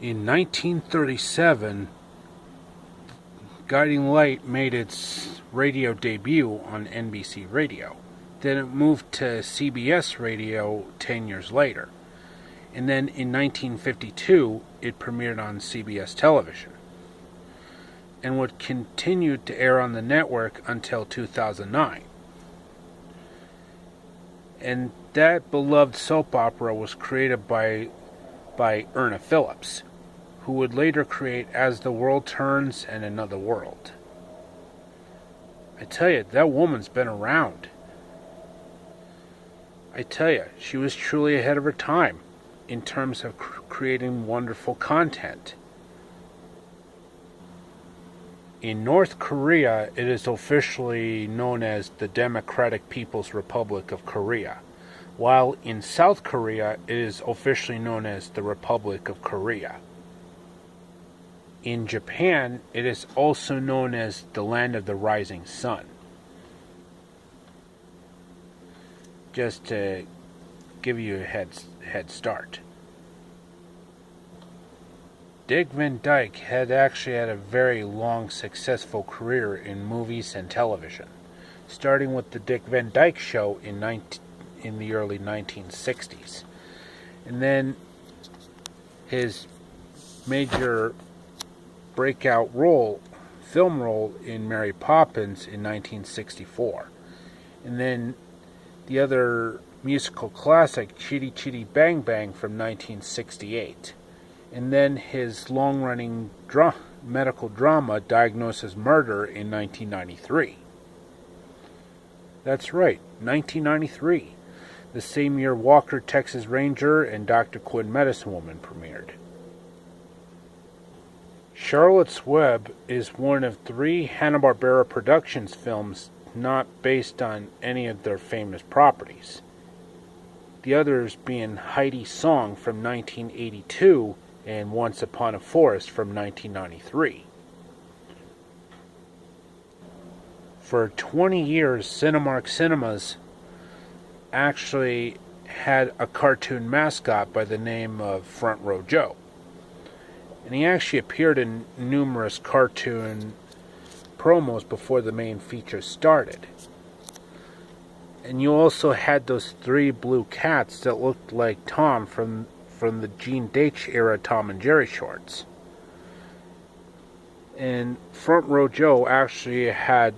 In 1937, Guiding Light made its radio debut on NBC Radio. Then it moved to CBS Radio 10 years later. And then in 1952, it premiered on CBS television and would continue to air on the network until 2009. And that beloved soap opera was created by Erna Phillips, who would later create As the World Turns and Another World. I tell you, that woman's been around. I tell you, she was truly ahead of her time in terms of creating wonderful content. In North Korea, it is officially known as the Democratic People's Republic of Korea, while in South Korea, it is officially known as the Republic of Korea. In Japan, it is also known as the Land of the Rising Sun. Just to give you a head start. Dick Van Dyke had actually had a very long, successful career in movies and television, starting with the Dick Van Dyke Show in the early 1960s. And then his major breakout film role in Mary Poppins in 1964. And then the other musical classic, Chitty Chitty Bang Bang from 1968. And then his long-running medical drama, Diagnosis Murder, in 1993. That's right, 1993. The same year Walker, Texas Ranger and Dr. Quinn, Medicine Woman premiered. Charlotte's Web is one of 3 Hanna-Barbera Productions films not based on any of their famous properties. The others being Heidi's Song from 1982 and Once Upon a Forest from 1993. For 20 years, Cinemark Cinemas actually had a cartoon mascot by the name of Front Row Joe. And he actually appeared in numerous cartoon promos before the main feature started. And you also had those 3 blue cats that looked like Tom from the Gene Daitch era Tom and Jerry shorts. And Front Row Joe actually had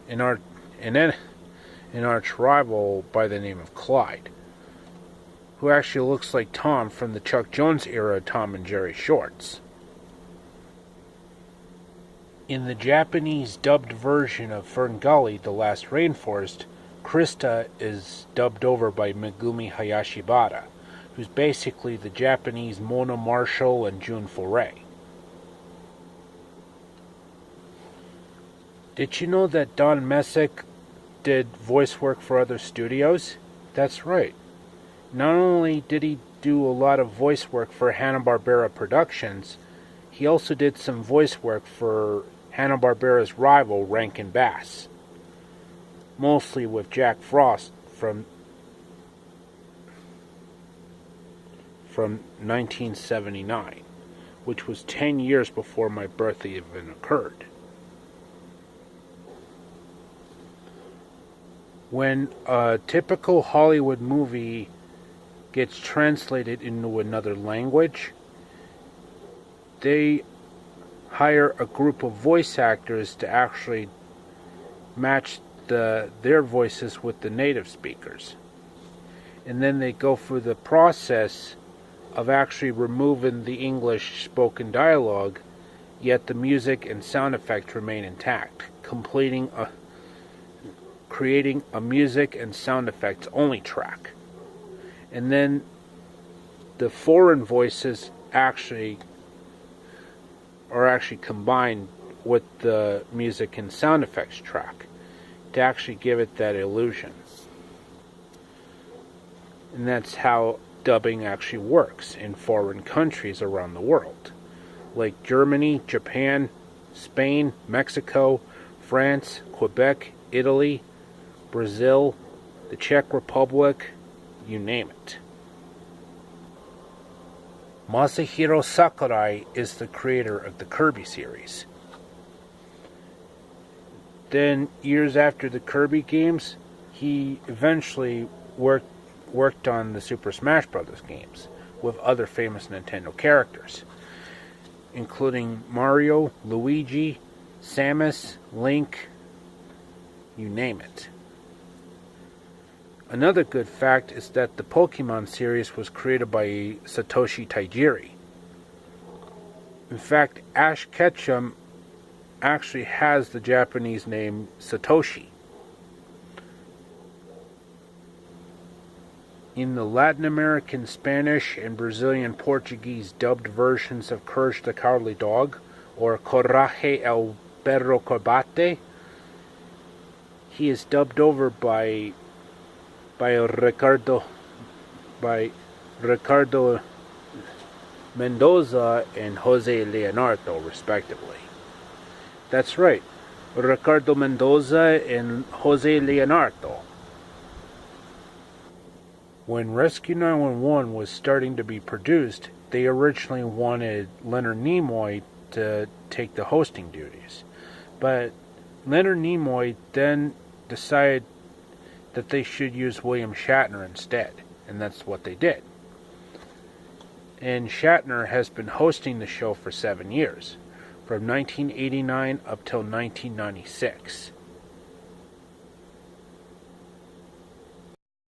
an arch rival by the name of Clyde, who actually looks like Tom from the Chuck Jones era Tom and Jerry shorts. In the Japanese dubbed version of Ferngully, The Last Rainforest, Krista is dubbed over by Megumi Hayashibara, who's basically the Japanese Mona Marshall and June Foray. Did you know that Don Messick did voice work for other studios? That's right. Not only did he do a lot of voice work for Hanna-Barbera Productions, he also did some voice work for Hanna-Barbera's rival Rankin Bass, mostly with Jack Frost from 1979, which was 10 years before my birth even occurred. When a typical Hollywood movie gets translated into another language, they hire a group of voice actors to actually match their voices with the native speakers. And then they go through the process of actually removing the English spoken dialogue, yet the music and sound effects remain intact, creating a music and sound effects only track. And then the foreign voices are actually combined with the music and sound effects track to actually give it that illusion. And that's how dubbing actually works in foreign countries around the world, like Germany, Japan, Spain, Mexico, France, Quebec, Italy, Brazil, the Czech Republic, you name it. Masahiro Sakurai is the creator of the Kirby series. Then, years after the Kirby games, he eventually worked on the Super Smash Bros. Games with other famous Nintendo characters, including Mario, Luigi, Samus, Link, you name it. Another good fact is that the Pokemon series was created by Satoshi Tajiri. In fact, Ash Ketchum actually has the Japanese name Satoshi. In the Latin American Spanish and Brazilian Portuguese dubbed versions of Courage the Cowardly Dog or Coraje el Perro Combate, he is dubbed over by Ricardo Mendoza and Jose Leonardo, respectively. That's right, Ricardo Mendoza and Jose Leonardo. When Rescue 911 was starting to be produced, they originally wanted Leonard Nimoy to take the hosting duties. But Leonard Nimoy then decided that they should use William Shatner instead, and that's what they did. And Shatner has been hosting the show for 7 years, from 1989 up till 1996.